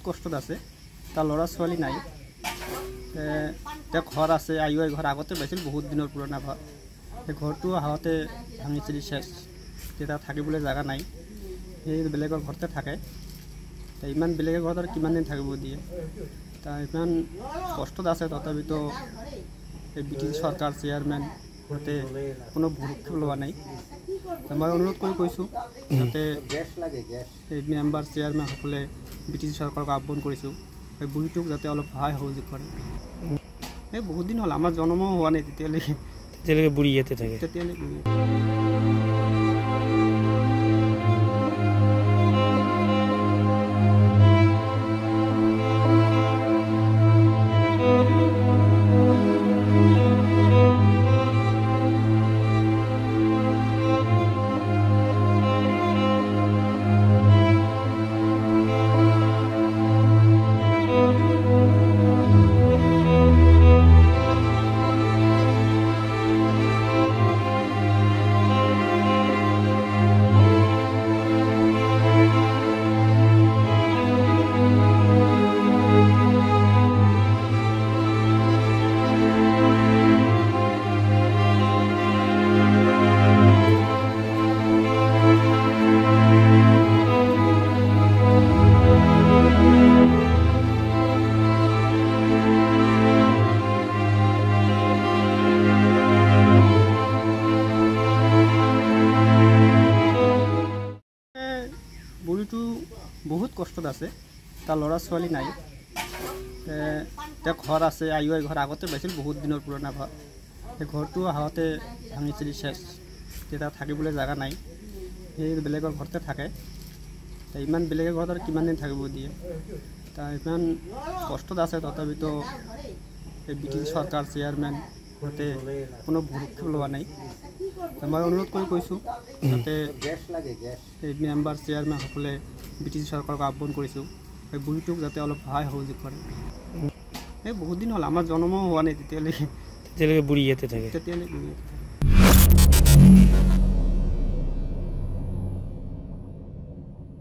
কষ্টত আছে। তাৰ ল'ৰা ছোৱালী নাই, ঘৰ আছে, আই ঘৰ আগতে পাইছিল, বহুত দিনৰ পুৰণা ঘৰ। সেই ঘৰটো আহোঁতে ভাঙিছিল শেষ, তেতিয়া থাকিবলৈ জেগা নাই, সেই বেলেগৰ ঘৰতে থাকে। ইমান বেলেগৰ ঘৰত আৰু কিমান দিন থাকিব দিয়ে, তাৰ ইমান কষ্টত আছে। তথাপিতো এই ব্ৰিটিছ চৰকাৰ চেয়াৰমেন সিহঁতে কোনো ভূক্ষেপ লোৱা নাই। মই অনুৰোধ কৰি কৈছোঁ যাতে এই মেম্বাৰ চেয়াৰমেনসকলে ব্ৰিটিছ চৰকাৰক আহ্বান কৰিছোঁ এই বুঢ়ীটোক যাতে অলপ সহায় সহযোগ কৰে। এই বহুত দিন হ'ল, আমাৰ জন্ম হোৱা নাই তেতিয়ালৈকে বুঢ়ী ইয়াতে থাকে। বুঢ়ীটো বহুত কষ্টত আছে, তাৰ ল'ৰা ছোৱালী নাই, ঘৰ আছে, আই ঘৰ আগতে পাইছিল, বহুত দিনৰ পুৰণা ঘৰ। সেই ঘৰটো আহোঁতে ভাঙিছিল শেষ, তেতিয়া থাকিবলৈ জেগা নাই, সেই বেলেগৰ ঘৰতে থাকে। ইমান বেলেগৰ ঘৰত আৰু কিমান দিন থাকিব দিয়ে, তাৰ ইমান কষ্টত আছে। তথাপিতো এই ব্ৰিটিছ চৰকাৰ চেয়াৰমেন সিহঁতে কোনো ভূক্ষেপ লোৱা নাই। মই অনুৰোধ কৰি কৈছোঁ যাতে এই মেম্বাৰ চেয়াৰমেনসকলে ব্ৰিটিছ চৰকাৰক আহ্বান কৰিছোঁ এই বুঢ়ীটোক যাতে অলপ সহায় সহযোগ কৰে। এই বহুত দিন হ'ল, আমাৰ জন্ম হোৱা নাই তেতিয়ালৈকে বুঢ়ী ইয়াতে থাকে।